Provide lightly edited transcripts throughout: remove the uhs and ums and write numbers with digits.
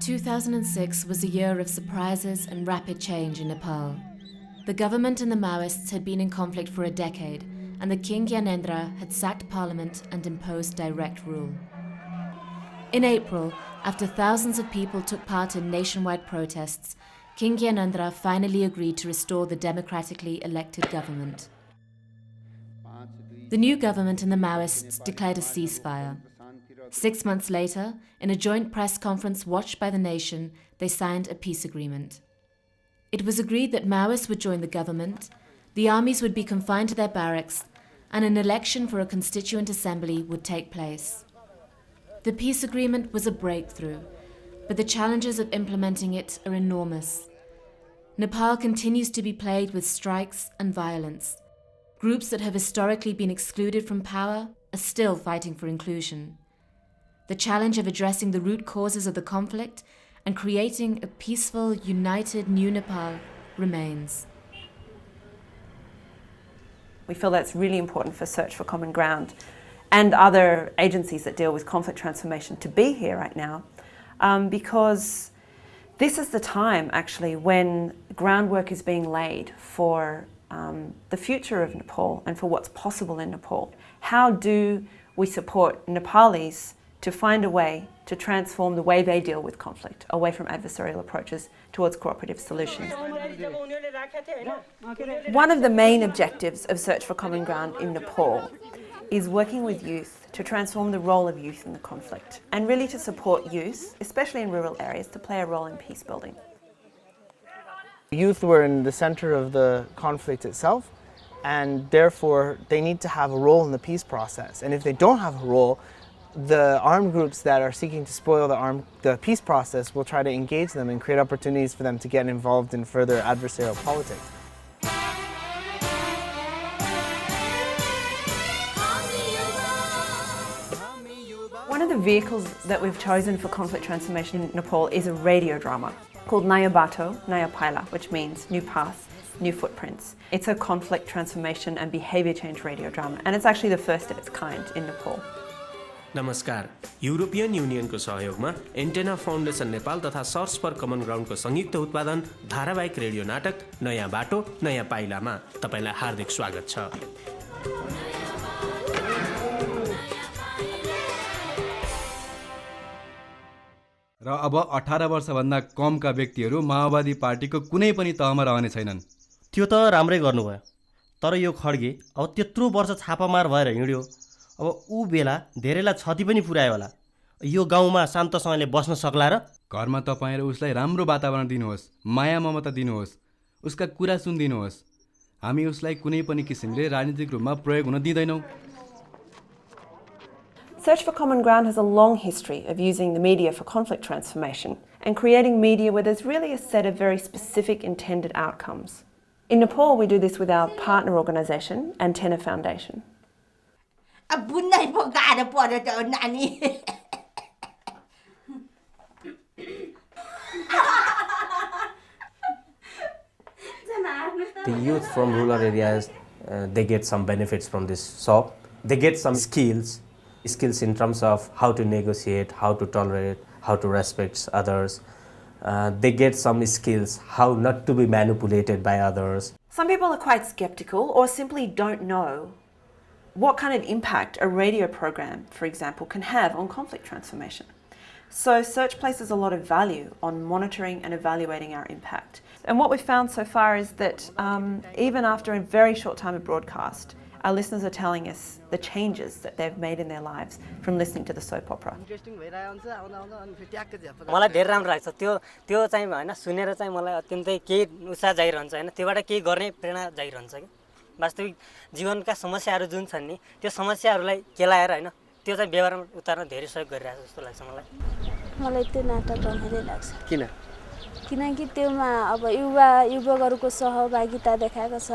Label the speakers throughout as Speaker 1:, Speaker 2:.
Speaker 1: 2006 was a year of surprises and rapid change in Nepal. The government and the Maoists had been in conflict for a decade, and the King Gyanendra had sacked parliament and imposed direct rule. In April, after thousands of people took part in nationwide protests, King Gyanendra finally agreed to restore the democratically elected government. The new government and the Maoists declared a ceasefire. 6 months later, in a joint press conference watched by the nation, they signed a peace agreement. It was agreed that Maoists would join the government, the armies would be confined to their barracks, and an election for a constituent assembly would take place. The peace agreement was a breakthrough, but the challenges of implementing it are enormous. Nepal continues to be plagued with strikes and violence. Groups that have historically been excluded from power are still fighting for inclusion. The challenge of addressing the root causes of the conflict and creating a peaceful, united new Nepal remains.
Speaker 2: We feel that's really important for Search for Common Ground and other agencies that deal with conflict transformation to be here right now, because this is the time actually when groundwork is being laid for the future of Nepal and for what's possible in Nepal. How do we support Nepalis to find a way to transform the way they deal with conflict, away from adversarial approaches towards cooperative solutions? One of the main objectives of Search for Common Ground in Nepal is working with youth to transform the role of youth in the conflict and really to support youth, especially in rural areas, to play a role in peace building.
Speaker 3: Youth were in the center of the conflict itself, and therefore they need to have a role in the peace process. And if they don't have a role, the armed groups that are seeking to spoil the peace process will try to engage them and create opportunities for them to get involved in further adversarial politics.
Speaker 2: One of the vehicles that we've chosen for conflict transformation in Nepal is a radio drama called Naya Bato, Naya Paila, which means new path, new footprints. It's a conflict transformation and behavior change radio drama, and it's actually the first of its kind in Nepal.
Speaker 4: नमस्कार, European युनियनको सहयोगमा antenna foundation Nepal तथा search फर कमन ग्राउन्डको संयुक्त उत्पादन धारावाहिक radio नाटक नयाँ बाटो नयाँ पाइलामा तपाईलाई हार्दिक स्वागत छ।
Speaker 5: र अब 18 वर्षभन्दा कमका व्यक्तिहरू माओवादी पार्टीको कुनै पनि तहमा रहने छैनन्।
Speaker 6: त्यो त राम्रै गर्नुभयो, तर यो खड्गे अब त्यत्रो वर्ष छापामार भएर हिँड्यो, अब ऊ बेला धेरैलाई क्षति पनि पुर्यायो होला। यो गाउँमा शान्तसँगले बस्न सक्ला र?
Speaker 5: घरमा तपाईहरु उसलाई राम्रो वातावरण दिनुहोस्, माया ममता दिनुहोस्, उसका कुरा सुनिदिनुहोस्। हामी उसलाई कुनै पनि किसिमले राजनीतिक रूपमा प्रयोग हुन दिदैनौं।
Speaker 2: Search for Common Ground has a long history of using the media for conflict transformation and creating media where there's really a set of very specific intended outcomes. In Nepal, we do this with our partner organisation, Antenna Foundation.
Speaker 4: The youth from rural areas, they get some benefits from this shop. They get some skills in terms of how to negotiate, how to tolerate, how to respect others. They get some skills how not to be manipulated by others.
Speaker 2: Some people are quite skeptical or simply don't know what kind of impact a radio program, for example, can have on conflict transformation. So Search places a lot of value on monitoring and evaluating our impact. And what we've found so far is that even after a very short time of broadcast, our listeners are telling us the changes that they've made in their lives from listening to the soap opera.
Speaker 7: मलाई धेरै राम्रो लाग्छ त्यो चाहिँ हैन सुनेर चाहिँ मलाई अत्यन्तै केही उत्साह जागिरहन्छ हैन त्योबाट केही गर्ने प्रेरणा जागिरहन्छ के वास्तविक जीवनका समस्याहरू जुन छन् नि त्यो समस्याहरूलाई केलाएर हैन त्यो चाहिँ व्यवहारमा उतार्न धेरै सहयोग गरिरहेछ जस्तो लाग्छ मलाई
Speaker 8: त्यो नाटक रमाइलो लाग्छ किनकि त्योमा अब युवकहरुको सहभागिता देखाएको छ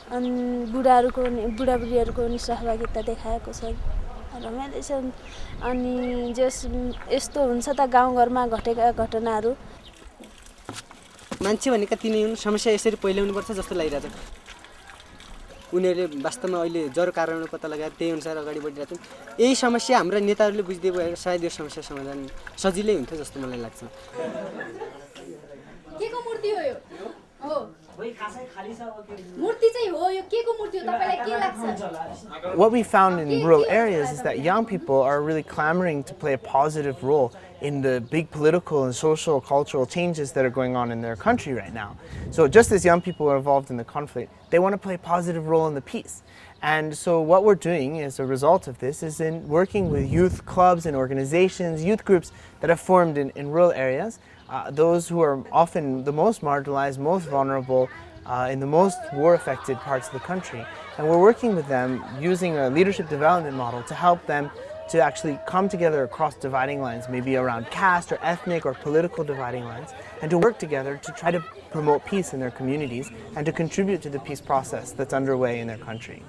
Speaker 8: अनि बुढाबुढीहरुको नि सहभागिता देखाएको छ रमाइलो छ अनि यस्तो हुन्छ त गाउँघरमा घटेका घटनाहरू
Speaker 7: मान्छे भनेका तिनै हुन् समस्या यसरी पहिल्याउनु पर्छ जस्तो लागिरहेछ उनीहरूले वास्तवमा अहिले जरो कारणहरू पत्ता लगाएर त्यही अनुसार अगाडि बढिरहेका छन्। यही समस्या हाम्रा नेताहरूले बुझ्दै भएर सायद यो समस्या समाधान सजिलै हुन्थ्यो जस्तो मलाई लाग्छ।
Speaker 9: केको मूर्ति हो यो? हो मूर्ति चाहिँ हो, यो केको मूर्ति हो तपाईलाई के लाग्छ?
Speaker 3: What we found in rural areas is that young people are really clamoring to play a positive role in the big political and social, cultural changes that are going on in their country right now. So just as young people are involved in the conflict, they want to play a positive role in the peace. And so what we're doing as a result of this is in working with youth clubs and organizations, youth groups that have formed in rural areas, those who are often the most marginalized, most vulnerable, in the most war-affected parts of the country. And we're working with them using a leadership development model to help them to actually come together across dividing lines, maybe around caste or ethnic or political dividing lines, and to work together to try to promote peace in their communities and to contribute to the peace process that's underway in their country.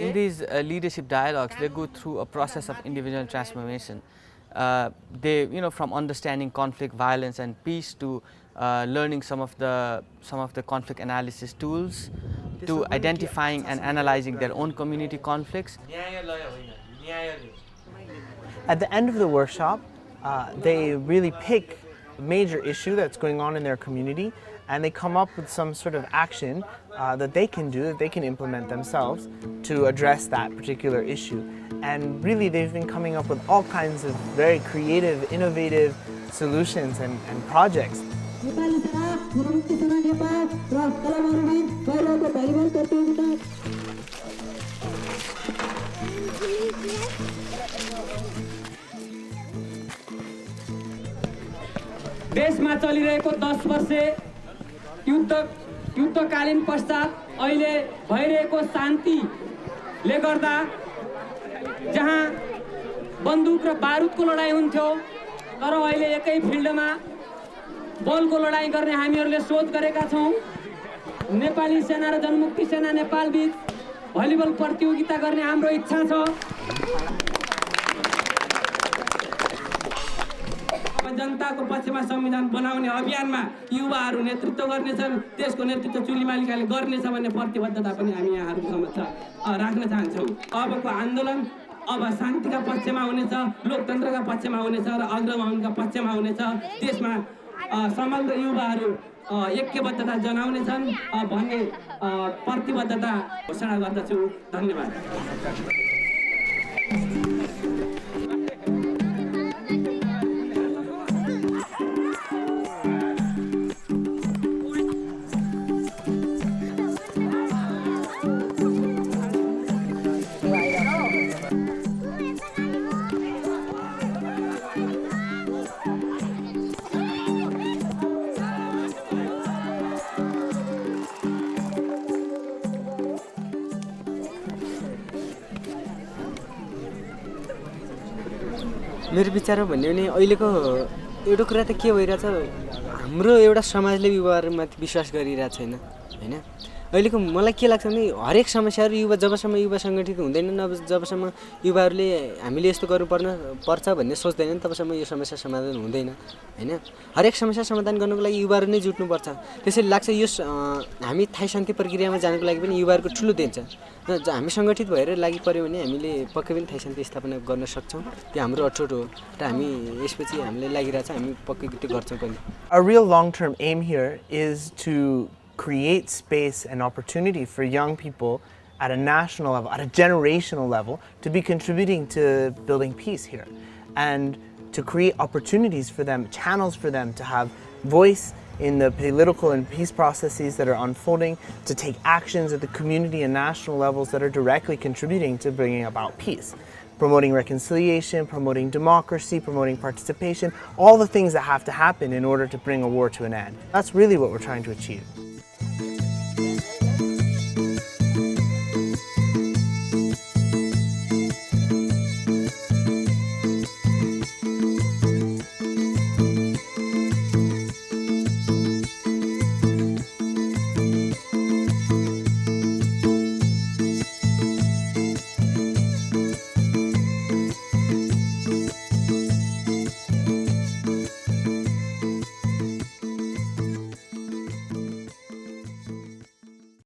Speaker 10: In these leadership dialogues, they go through a process of individual transformation. They, from understanding conflict, violence, and peace to learning some of the conflict analysis tools, to identifying and analyzing their own community conflicts.
Speaker 3: At the end of the workshop, they really pick a major issue that's going on in their community, and they come up with some sort of action that they can do, that they can implement themselves to address that particular issue. And really they've been coming up with all kinds of very creative, innovative solutions and projects.
Speaker 11: देशमा चलिरहेको 10 वर्षे युद्धकालीन पश्चात अहिले भइरहेको शान्तिले गर्दा जहाँ बन्दुक र बारुदको लडाई हुन्थ्यो तर अहिले एकै फिल्डमा बलको लडाई गर्ने हामीहरूले सोच गरेका छौं। नेपाली सेना र जनमुक्ति सेना नेपाल बीच भलिबल प्रतियोगिता गर्ने हाम्रो इच्छा छ। जनताको पक्षमा संविधान बनाउने अभियानमा युवाहरू नेतृत्व गर्नेछन्, त्यसको नेतृत्व चुलीमालिकाले गर्नेछ भन्ने प्रतिबद्धता पनि हामी यहाँहरू समक्ष राख्न चाहन्छौँ। अबको आन्दोलन अब शान्तिका पक्षमा हुनेछ, लोकतन्त्रका पक्षमा हुनेछ र अग्रगामीका पक्षमा हुनेछ। त्यसमा समग्र युवाहरू ऐक्यबद्धता जनाउनेछन् भन्ने प्रतिबद्धता घोषणा गर्दछु। धन्यवाद।
Speaker 7: मेरो विचारमा भन्यो भने अहिलेको एउटा कुरा त के भइरहेछ, हाम्रो एउटा समाजले युवाहरूमाथि विश्वास गरिरहेको छैन हैन। अहिलेको मलाई के लाग्छ भने हरेक समस्याहरू जबसम्म युवा सङ्गठित हुँदैनन्, अब जबसम्म युवाहरूले हामीले यस्तो गर्नुपर्छ भन्ने सोच्दैनन् तबसम्म यो समस्या समाधान हुँदैन हैन। हरेक समस्या समाधान गर्नको लागि युवाहरू नै जुट्नुपर्छ। त्यसैले लाग्छ यो हामी थाई शान्ति प्रक्रियामा जानको लागि पनि युवाहरूको ठुलो देन छ। हामी सङ्गठित भएर लागि पर्यो भने हामीले पक्कै पनि थाई शान्ति स्थापना गर्न सक्छौँ। त्यो हाम्रो अठोट हो र हामी यसपछि हामीले लागिरहेछ, हामी पक्कै त्यो गर्छौँ पनि।
Speaker 3: A real long-term aim here is to create space and opportunity for young people at a national level, at a generational level, to be contributing to building peace here, and to create opportunities for them, channels for them to have voice in the political and peace processes that are unfolding, to take actions at the community and national levels that are directly contributing to bringing about peace. Promoting reconciliation, promoting democracy, promoting participation, all the things that have to happen in order to bring a war to an end. That's really what we're trying to achieve.